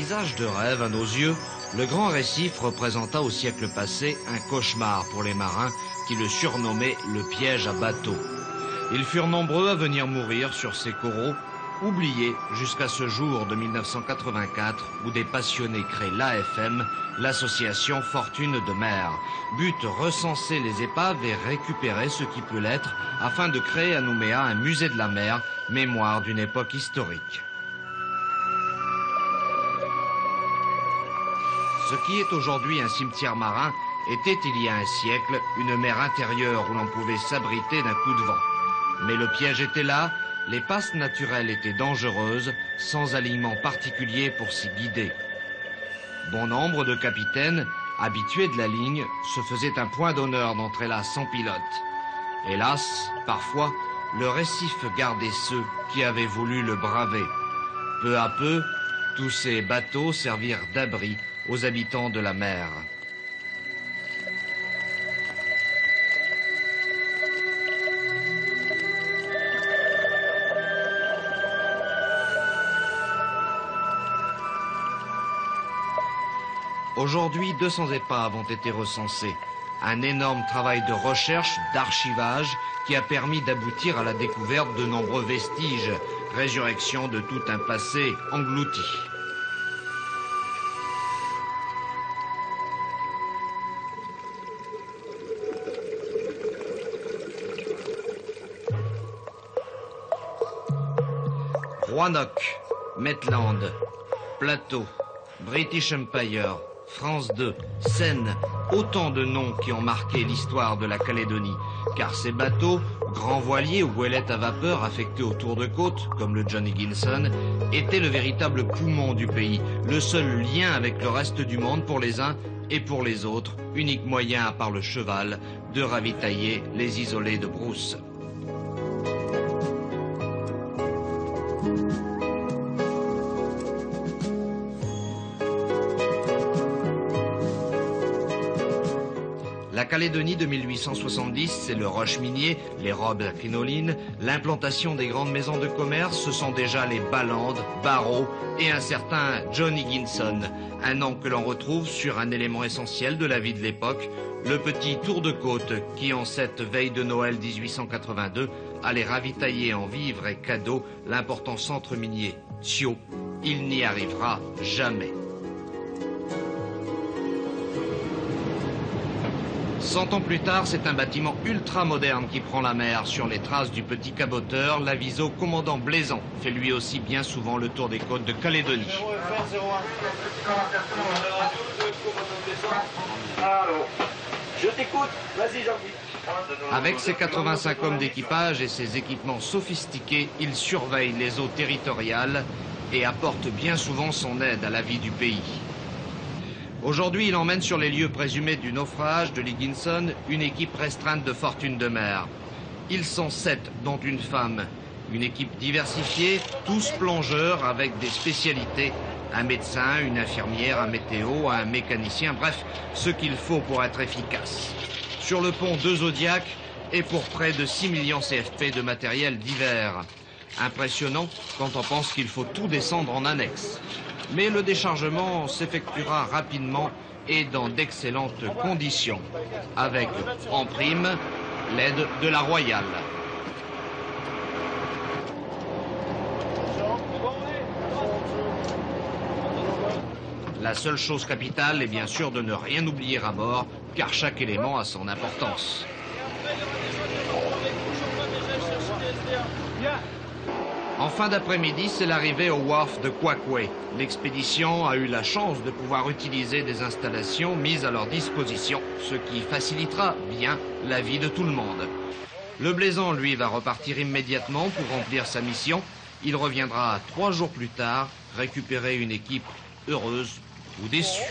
paysage de rêve à nos yeux, le Grand Récif représenta au siècle passé un cauchemar pour les marins qui le surnommaient le piège à bateaux. Ils furent nombreux à venir mourir sur ces coraux, oubliés jusqu'à ce jour de 1984 où des passionnés créent l'AFM, l'association Fortune de mer. But recenser les épaves et récupérer ce qui peut l'être afin de créer à Nouméa un musée de la mer, mémoire d'une époque historique. Ce qui est aujourd'hui un cimetière marin était il y a un siècle une mer intérieure où l'on pouvait s'abriter d'un coup de vent. Mais le piège était là, les passes naturelles étaient dangereuses, sans alignement particulier pour s'y guider. Bon nombre de capitaines, habitués de la ligne, se faisaient un point d'honneur d'entrer là sans pilote. Hélas, parfois, le récif gardait ceux qui avaient voulu le braver. Peu à peu, tous ces bateaux servirent d'abri aux habitants de la mer. Aujourd'hui, 200 épaves ont été recensées. Un énorme travail de recherche, d'archivage, qui a permis d'aboutir à la découverte de nombreux vestiges, résurrection de tout un passé englouti. Roanoke, Maitland, Plateau, British Empire, France 2, Seine, autant de noms qui ont marqué l'histoire de la Calédonie, car ces bateaux, grands voiliers ou goélettes à vapeur affectés au tour de côte, comme le John Higginson, étaient le véritable poumon du pays, le seul lien avec le reste du monde pour les uns et pour les autres, unique moyen à part le cheval de ravitailler les isolés de brousse. La Calédonie de 1870, c'est le rush minier, les robes à crinoline, l'implantation des grandes maisons de commerce, ce sont déjà les Balland, Barrow et un certain John Higginson, un nom que l'on retrouve sur un élément essentiel de la vie de l'époque, le petit tour de côte qui, en cette veille de Noël 1882, allait ravitailler en vivres et cadeaux l'important centre minier Thio. Il n'y arrivera jamais. 100 ans plus tard, c'est un bâtiment ultra moderne qui prend la mer sur les traces du petit caboteur, l'aviso commandant Blaisant, fait lui aussi bien souvent le tour des côtes de Calédonie. Je t'écoute, vas-y Jean-Philippe. Avec ses 85 hommes d'équipage et ses équipements sophistiqués, il surveille les eaux territoriales et apporte bien souvent son aide à la vie du pays. Aujourd'hui, il emmène sur les lieux présumés du naufrage de l'Higginson une équipe restreinte de Fortune de mer. Ils sont 7, dont une femme. Une équipe diversifiée, tous plongeurs avec des spécialités. Un médecin, une infirmière, un météo, un mécanicien, bref, ce qu'il faut pour être efficace. Sur le pont de Zodiac et pour près de 6 millions CFP de matériel divers. Impressionnant quand on pense qu'il faut tout descendre en annexe. Mais le déchargement s'effectuera rapidement et dans d'excellentes conditions, avec, en prime, l'aide de la Royale. La seule chose capitale est bien sûr de ne rien oublier à bord, car chaque élément a son importance. En fin d'après-midi, c'est l'arrivée au wharf de Quaqua. L'expédition a eu la chance de pouvoir utiliser des installations mises à leur disposition, ce qui facilitera bien la vie de tout le monde. Le Blaisant, lui, va repartir immédiatement pour remplir sa mission. Il reviendra 3 jours plus tard récupérer une équipe heureuse ou déçue.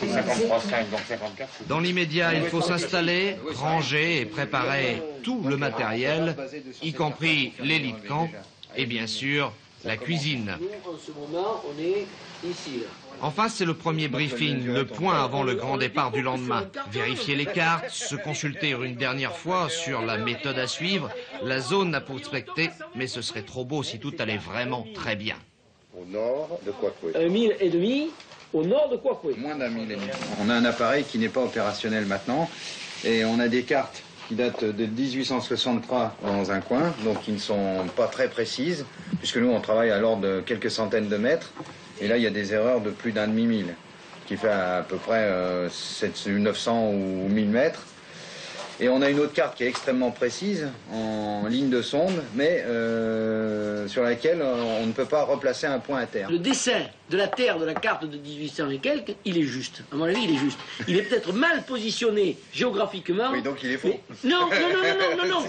53,5, donc 54. Dans l'immédiat, il faut s'installer, ranger et préparer tout le matériel, y compris les lits de camp et bien sûr la cuisine. En ce moment, on est ici. Enfin, c'est le premier briefing, le point avant le grand départ du lendemain. Vérifier les cartes, se consulter une dernière fois sur la méthode à suivre, la zone à prospecter, mais ce serait trop beau si tout allait vraiment très bien. Au nord de Quoique. 1 mille et demi au nord de Quoique. Moins d'1 mille et demi. On a un appareil qui n'est pas opérationnel maintenant et on a des cartes qui datent de 1863 dans un coin, donc qui ne sont pas très précises, puisque nous on travaille à l'ordre de quelques centaines de mètres, et là il y a des erreurs de plus d'1 demi-mille, qui fait à peu près 900 ou 1000 mètres. Et on a une autre carte qui est extrêmement précise, en ligne de sonde, mais sur laquelle on ne peut pas replacer un point à terre. Le dessin de la Terre de la carte de 1800 et quelques, il est juste. À mon avis, il est juste. Il est peut-être mal positionné géographiquement. Oui, donc il est faux. Mais... Non,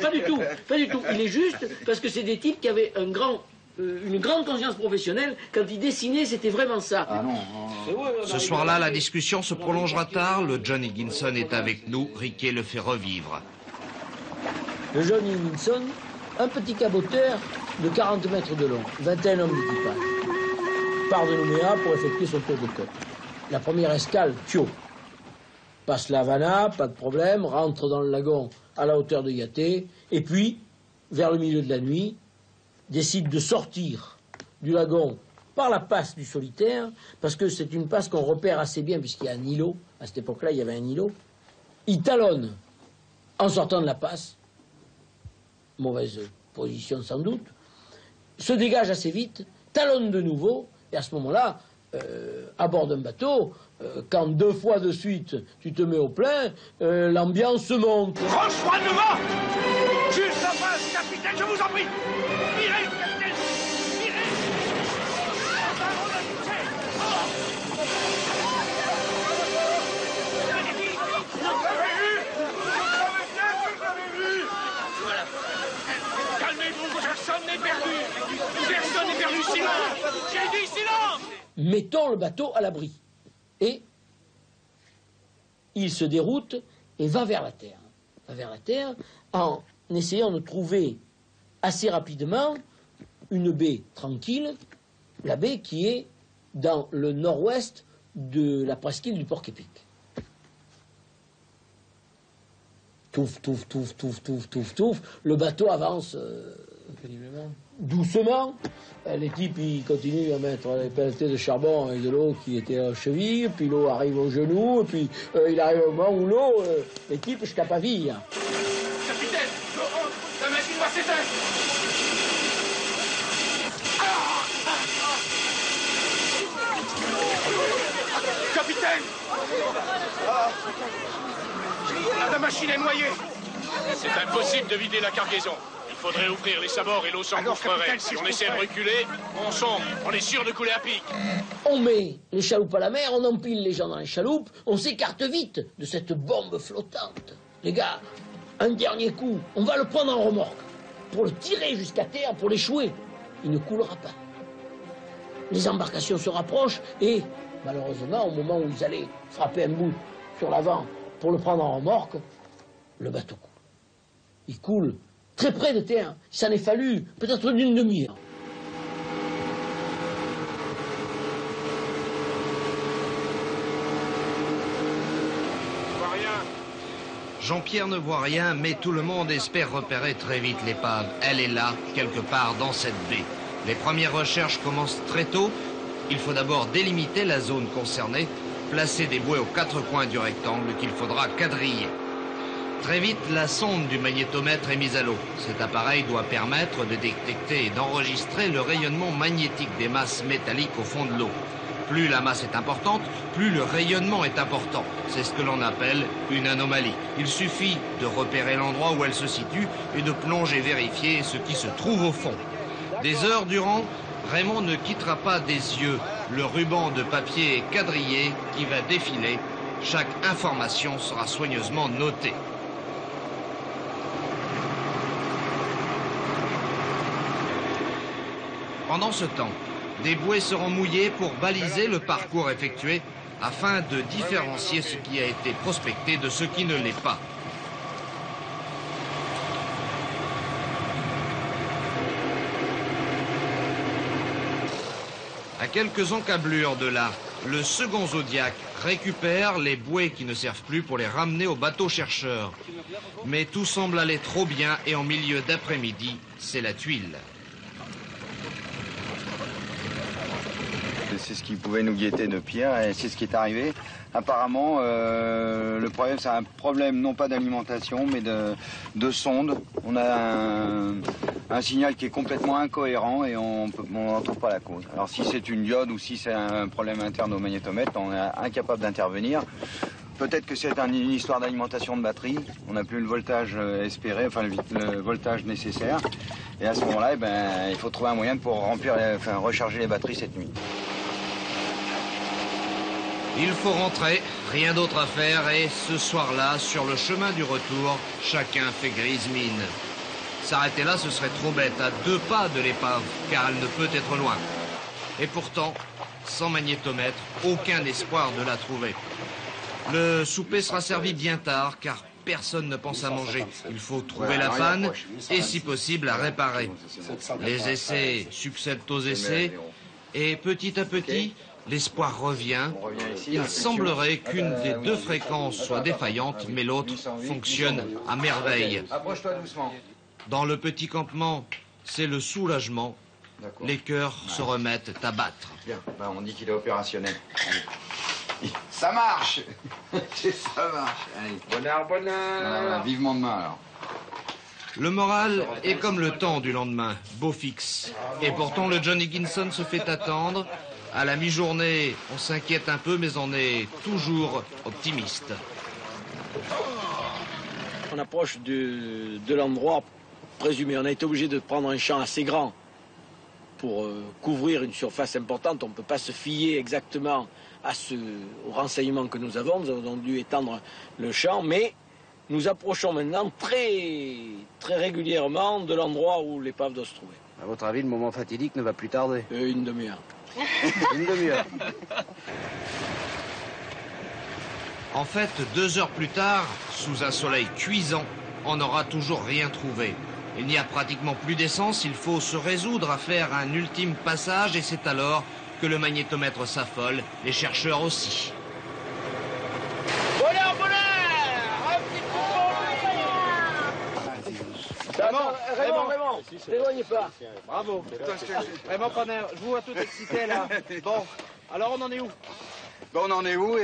pas du tout. Pas du tout. Il est juste parce que c'est des types qui avaient une grande conscience professionnelle. Quand ils dessinaient, c'était vraiment ça. Ah non. Ce soir-là, la discussion se prolongera tard. Le John Higginson est avec nous. Riquet le fait revivre. Le John Higginson, un petit caboteur de 40 mètres de long, 21 hommes d'équipage, part de Nouméa pour effectuer son tour de côte. La première escale, Thio. Passe la Havana, pas de problème, rentre dans le lagon à la hauteur de Yaté, et puis, vers le milieu de la nuit, décide de sortir du lagon par la passe du Solitaire, parce que c'est une passe qu'on repère assez bien, puisqu'il y a un îlot. À cette époque-là, il y avait un îlot. Il talonne en sortant de la passe, mauvaise position sans doute, se dégage assez vite, talonne de nouveau, et à ce moment-là, à bord d'un bateau, quand 2 fois de suite tu te mets au plein, l'ambiance monte. Rejoignez-moi! Juste en face, capitaine, je vous en prie! Virez, capitaine! Virez! Voilà. Calmez-vous, personne n'est perdu! Personne n'est perdu, silence! J'ai dit silence! Mettons le bateau à l'abri. Et il se déroute et va vers la terre. Va vers la terre en essayant de trouver assez rapidement une baie tranquille, la baie qui est dans le nord-ouest de la presqu'île du Porc-Épic. Touf, touf, touf, touf, touf, touf, touf. Le bateau avance doucement. Les types, ils continuent à mettre les pelletées de charbon avec de l'eau qui était à la cheville, puis l'eau arrive aux genoux, et puis il arrive au moment où l'eau, les types scapavillent. Capitaine, la machine va s'éteindre! Capitaine! La machine est noyée! C'est impossible de vider la cargaison. Il faudrait ouvrir les sabords et l'eau s'engouffrerait. Si on essaie de reculer, on sombre. On est sûr de couler à pic. On met les chaloupes à la mer, on empile les gens dans les chaloupes, on s'écarte vite de cette bombe flottante. Les gars, un dernier coup, on va le prendre en remorque pour le tirer jusqu'à terre, pour l'échouer. Il ne coulera pas. Les embarcations se rapprochent et, malheureusement, au moment où ils allaient frapper un bout sur l'avant pour le prendre en remorque, le bateau coule. Il coule très près de terre. Il s'en est fallu peut-être d'une demi-heure. Jean-Pierre ne voit rien, mais tout le monde espère repérer très vite l'épave. Elle est là, quelque part dans cette baie. Les premières recherches commencent très tôt. Il faut d'abord délimiter la zone concernée, placer des bouées aux 4 coins du rectangle qu'il faudra quadriller. Très vite, la sonde du magnétomètre est mise à l'eau. Cet appareil doit permettre de détecter et d'enregistrer le rayonnement magnétique des masses métalliques au fond de l'eau. Plus la masse est importante, plus le rayonnement est important. C'est ce que l'on appelle une anomalie. Il suffit de repérer l'endroit où elle se situe et de plonger vérifier ce qui se trouve au fond. Des heures durant, Raymond ne quittera pas des yeux le ruban de papier quadrillé qui va défiler. Chaque information sera soigneusement notée. Pendant ce temps, des bouées seront mouillées pour baliser le parcours effectué afin de différencier ce qui a été prospecté de ce qui ne l'est pas. À quelques encablures de là, le second Zodiac récupère les bouées qui ne servent plus pour les ramener au bateau chercheur. Mais tout semble aller trop bien et en milieu d'après-midi, c'est la tuile. c'est ce qui pouvait nous guetter de pire et c'est ce qui est arrivé. Apparemment, le problème, c'est un problème non pas d'alimentation, mais de sonde. On a un signal qui est complètement incohérent et on n'en trouve pas la cause. Alors si c'est une diode ou si c'est un problème interne au magnétomètre, on est incapable d'intervenir. Peut-être que c'est une histoire d'alimentation de batterie. On n'a plus le voltage espéré, enfin le voltage nécessaire. Et à ce moment-là, il faut trouver un moyen pour recharger les batteries cette nuit. Il faut rentrer, rien d'autre à faire et ce soir-là, sur le chemin du retour, chacun fait grise mine. S'arrêter là, ce serait trop bête, à 2 pas de l'épave, car elle ne peut être loin. Et pourtant, sans magnétomètre, aucun espoir de la trouver. Le souper sera servi bien tard, car personne ne pense à manger. Il faut trouver la panne et, si possible, la réparer. Les essais succèdent aux essais et petit à petit, l'espoir revient. Il semblerait qu'une des 2 fréquences soit défaillante, mais l'autre fonctionne à merveille. Approche-toi doucement. Dans le petit campement, c'est le soulagement. Les cœurs se remettent à battre. Bien, on dit qu'il est opérationnel. Ça marche. Ça marche. Allez. Bonheur, bonheur. Vivement demain alors. Le moral est comme le temps du lendemain, beau fixe. Et pourtant, le John Higginson se fait attendre. À la mi-journée, on s'inquiète un peu, mais on est toujours optimiste. On approche de l'endroit présumé. On a été obligé de prendre un champ assez grand pour couvrir une surface importante. On ne peut pas se fier exactement aux renseignements que nous avons. Nous avons dû étendre le champ, mais nous approchons maintenant très, très régulièrement de l'endroit où l'épave doit se trouver. À votre avis, le moment fatidique ne va plus tarder? Une demi-heure. Une demi-heure. En fait, 2 heures plus tard, sous un soleil cuisant, on n'aura toujours rien trouvé. Il n'y a pratiquement plus d'essence, il faut se résoudre à faire un ultime passage et c'est alors que le magnétomètre s'affole, les chercheurs aussi. Bonheur, bonheur! Un petit peu pour Raymond, t'éloignez pas. Bravo. Vraiment, je vous vois tout excité là. Bon, alors on en est où? On en est où?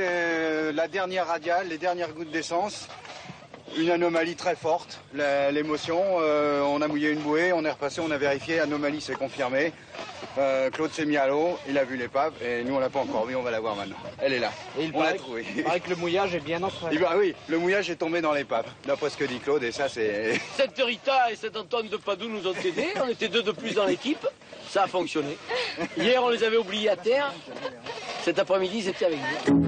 La dernière radiale, les dernières gouttes d'essence. Une anomalie très forte, l'émotion. On a mouillé une bouée, on est repassé, on a vérifié, anomalie s'est confirmée. Claude s'est mis à l'eau, il a vu l'épave et nous on l'a pas encore vu, on va la voir maintenant. Elle est là, on l'a trouvée. Il paraît que le mouillage est bien entré. Oui, le mouillage est tombé dans l'épave, d'après ce que dit Claude et ça c'est... Cette Rita et cet Antoine de Padoue nous ont aidés. On était 2 de plus dans l'équipe. Ça a fonctionné. Hier, on les avait oubliés à terre. Cet après-midi, c'était avec nous.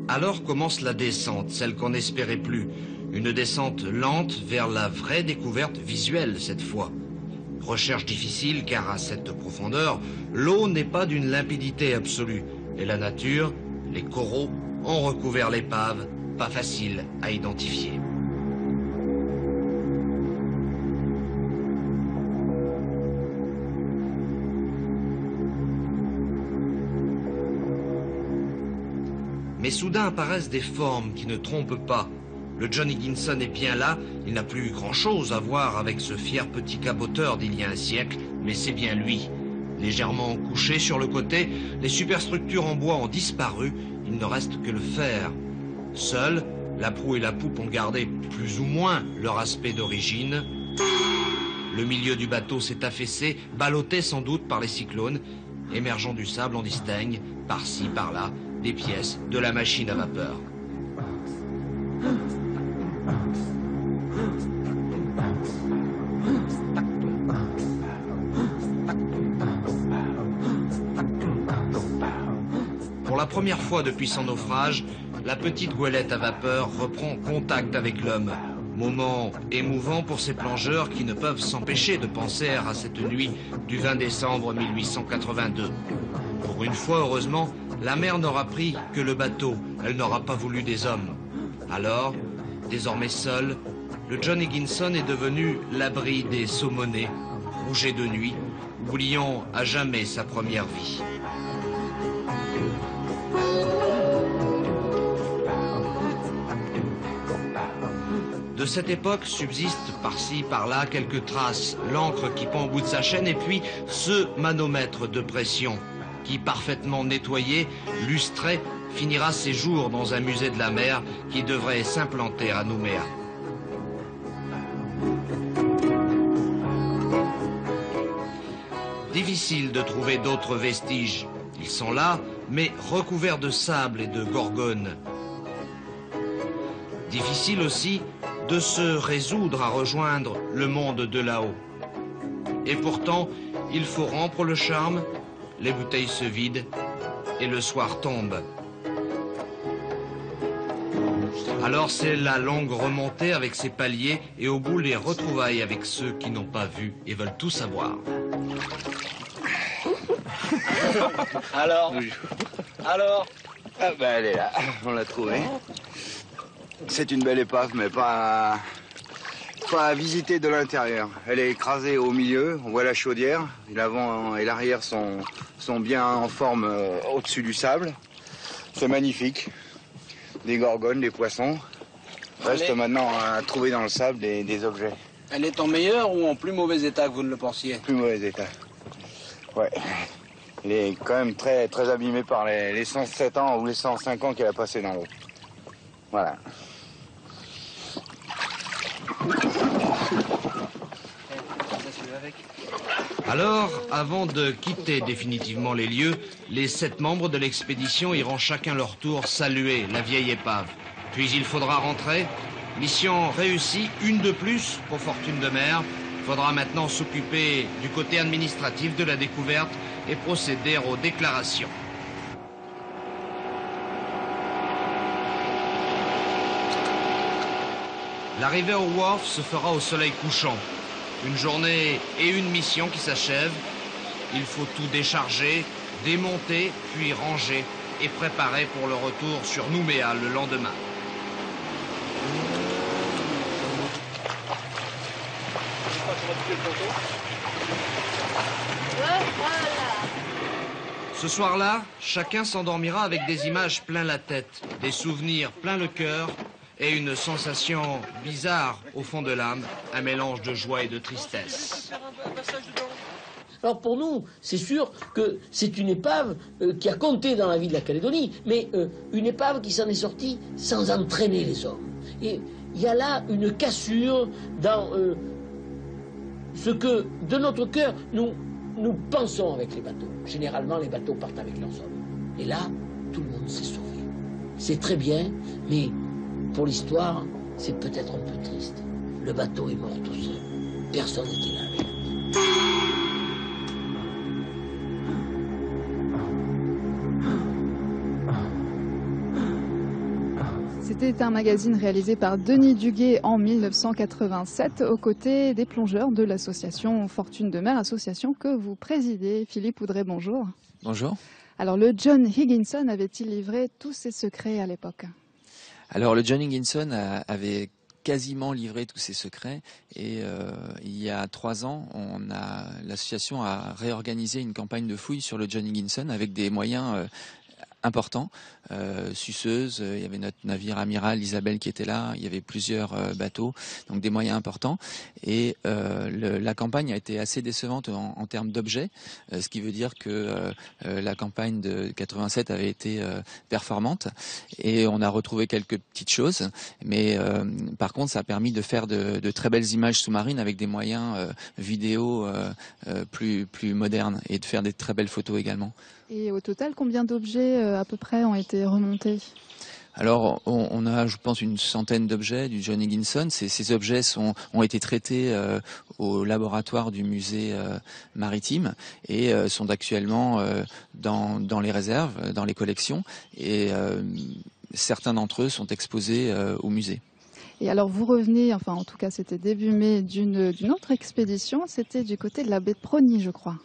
Alors commence la descente, celle qu'on n'espérait plus. Une descente lente vers la vraie découverte visuelle cette fois. Recherche difficile car à cette profondeur, l'eau n'est pas d'une limpidité absolue. Et la nature, les coraux, ont recouvert l'épave, pas facile à identifier. Mais soudain apparaissent des formes qui ne trompent pas. Le John Higginson est bien là, il n'a plus grand-chose à voir avec ce fier petit caboteur d'il y a un siècle, mais c'est bien lui. Légèrement couché sur le côté, les superstructures en bois ont disparu, il ne reste que le fer. Seuls, la proue et la poupe ont gardé plus ou moins leur aspect d'origine. Le milieu du bateau s'est affaissé, ballotté sans doute par les cyclones. Émergeant du sable, on distingue, par-ci, par-là, des pièces de la machine à vapeur. Pour la première fois depuis son naufrage, la petite goélette à vapeur reprend contact avec l'homme. Moment émouvant pour ces plongeurs qui ne peuvent s'empêcher de penser à cette nuit du 20 décembre 1882. Pour une fois, heureusement, la mer n'aura pris que le bateau, elle n'aura pas voulu des hommes. Alors, désormais seul, le John Higginson est devenu l'abri des saumonés, rouget de nuit, oubliant à jamais sa première vie. De De cette époque subsistent par-ci, par-là quelques traces, l'encre qui pend au bout de sa chaîne et puis ce manomètre de pression qui, parfaitement nettoyé, lustré, finira ses jours dans un musée de la mer qui devrait s'implanter à Nouméa. Difficile de trouver d'autres vestiges. Ils sont là, mais recouverts de sable et de gorgones. Difficile aussi de se résoudre à rejoindre le monde de là-haut. Et pourtant, il faut rompre le charme, les bouteilles se vident et le soir tombe. Alors c'est la longue remontée avec ses paliers et au bout les retrouvailles avec ceux qui n'ont pas vu et veulent tout savoir. Alors Ah ben elle est là, on l'a trouvée. C'est une belle épave, mais pas à visiter de l'intérieur. Elle est écrasée au milieu, on voit la chaudière. L'avant et l'arrière sont bien en forme au-dessus du sable. C'est magnifique. Des gorgones, des poissons. Reste maintenant à trouver dans le sable des objets. Elle est en meilleur ou en plus mauvais état que vous ne le pensiez? Plus mauvais état. Ouais. Elle est quand même très, très abîmée par les 107 ans ou les 105 ans qu'elle a passé dans l'eau. Voilà. Alors, avant de quitter définitivement les lieux, les 7 membres de l'expédition iront chacun leur tour saluer la vieille épave. Puis il faudra rentrer. Mission réussie, une de plus pour Fortune de mer. Il faudra maintenant s'occuper du côté administratif de la découverte et procéder aux déclarations. L'arrivée au wharf se fera au soleil couchant. Une journée et une mission qui s'achèvent. Il faut tout décharger, démonter, puis ranger et préparer pour le retour sur Nouméa le lendemain. Ce soir-là, chacun s'endormira avec des images plein la tête, des souvenirs plein le cœur et une sensation bizarre au fond de l'âme, un mélange de joie et de tristesse. Alors pour nous, c'est sûr que c'est une épave qui a compté dans la vie de la Calédonie, mais une épave qui s'en est sortie sans entraîner les hommes. Et il y a là une cassure dans ce que, de notre cœur, nous pensons avec les bateaux. Généralement, les bateaux partent avec leurs hommes. Et là, tout le monde s'est sauvé. C'est très bien, mais pour l'histoire, c'est peut-être un peu triste. Le bateau est mort tout seul. Personne n'était là avec lui. C'était un magazine réalisé par Denis Duguet en 1987 aux côtés des plongeurs de l'association Fortune de mer, association que vous présidez. Philippe Oudret, bonjour. Bonjour. Alors le John Higginson avait-il livré tous ses secrets à l'époque? Alors le John Higginson avait quasiment livré tous ses secrets et il y a 3 ans, l'association a réorganisé une campagne de fouilles sur le John Higginson avec des moyens importants, suceuses, il y avait notre navire amiral Isabelle qui était là, il y avait plusieurs bateaux, donc des moyens importants. Et la campagne a été assez décevante en termes d'objets, ce qui veut dire que la campagne de 87 avait été performante et on a retrouvé quelques petites choses, mais par contre ça a permis de faire de très belles images sous-marines avec des moyens vidéo plus modernes et de faire des très belles photos également. Et au total, combien d'objets à peu près ont été remontés? Alors, on a, je pense, une centaine d'objets du John Higginson. Ces objets ont été traités au laboratoire du musée maritime et sont actuellement dans les réserves, dans les collections. Et certains d'entre eux sont exposés au musée. Et alors vous revenez, enfin en tout cas c'était début mai, d'une autre expédition, c'était du côté de la baie de Prony, je crois.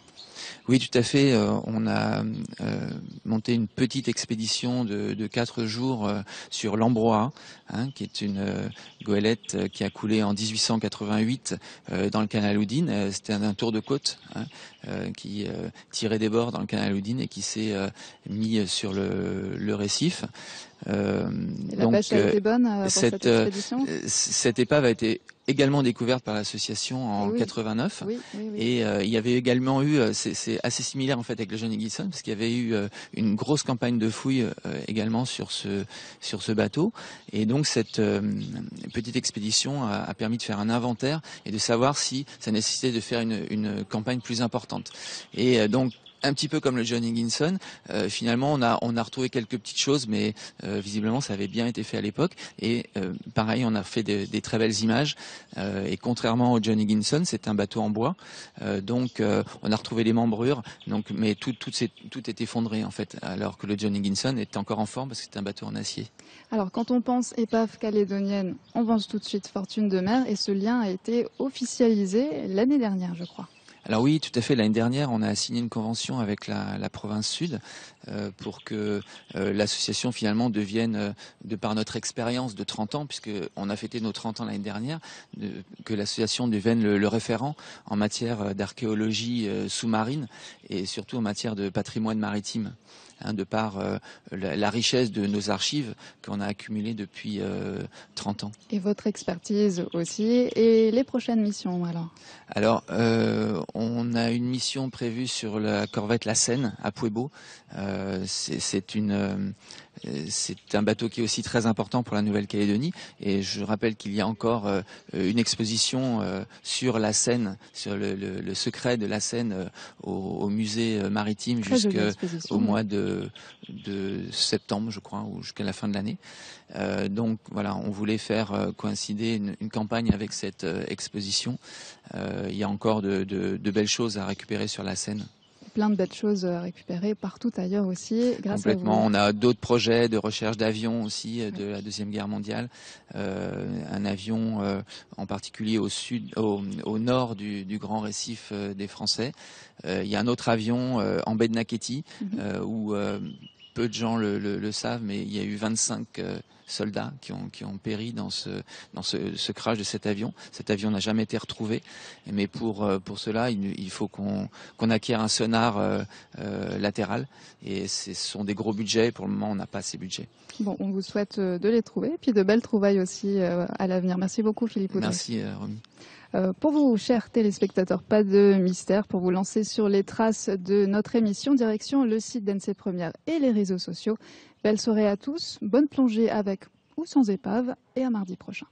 Oui, tout à fait. On a monté une petite expédition de 4 jours sur l'Ambroa, qui est une goélette qui a coulé en 1888 dans le canal Houdin. C'était un tour de côte qui tirait des bords dans le canal Houdin et qui s'est mis sur le récif. La pêche a été bonne pour cette expédition. Cette épave a été également découverte par l'association en 89. Et il y avait également eu, c'est assez similaire en fait avec le Johnny Gibson, parce qu'il y avait eu une grosse campagne de fouilles également sur ce bateau. Et donc cette petite expédition a permis de faire un inventaire et de savoir si ça nécessitait de faire une campagne plus importante. Et donc un petit peu comme le Johnny Gibson, finalement on a retrouvé quelques petites choses, mais visiblement ça avait bien été fait à l'époque. Et pareil, on a fait des très belles images. Et contrairement au Johnny Gibson, c'est un bateau en bois, donc on a retrouvé les membrures. Donc, mais tout est effondré en fait, alors que le Johnny Gibson est encore en forme parce que c'est un bateau en acier. Alors quand on pense épave calédonienne, on pense tout de suite Fortune de mer, et ce lien a été officialisé l'année dernière, je crois. Alors oui, tout à fait. L'année dernière, on a signé une convention avec la province sud pour que l'association finalement devienne, de par notre expérience de 30 ans, puisqu'on a fêté nos 30 ans l'année dernière, que l'association devienne le référent en matière d'archéologie sous-marine et surtout en matière de patrimoine maritime. De par la richesse de nos archives qu'on a accumulées depuis 30 ans. Et votre expertise aussi. Et les prochaines missions alors on a une mission prévue sur la corvette La Seine à Puebo. C'est un bateau qui est aussi très important pour la Nouvelle-Calédonie. Et je rappelle qu'il y a encore une exposition sur la Seine, sur le secret de la Seine au musée maritime jusqu'au mois de septembre, je crois, ou jusqu'à la fin de l'année. Donc voilà, on voulait faire coïncider une campagne avec cette exposition. Il y a encore de belles choses à récupérer sur la Seine. Plein de belles choses à récupérer partout ailleurs aussi, grâce à vous. On a d'autres projets de recherche d'avions aussi de la Deuxième Guerre mondiale. Un avion en particulier au nord du grand récif des Français. Il y a un autre avion en baie de Naketi où peu de gens le savent, mais il y a eu 25 soldats qui ont péri dans ce crash de cet avion. Cet avion n'a jamais été retrouvé, mais pour cela, il faut qu'on acquiert un sonar latéral, et ce sont des gros budgets. Pour le moment, on n'a pas ces budgets. Bon, on vous souhaite de les trouver, puis de belles trouvailles aussi à l'avenir. Merci beaucoup, Philippe Audrey. Merci, Romy. Pour vous, chers téléspectateurs, pas de mystère. Pour vous lancer sur les traces de notre émission, direction le site d'NC Première et les réseaux sociaux. Belle soirée à tous, bonne plongée avec ou sans épave, et à mardi prochain.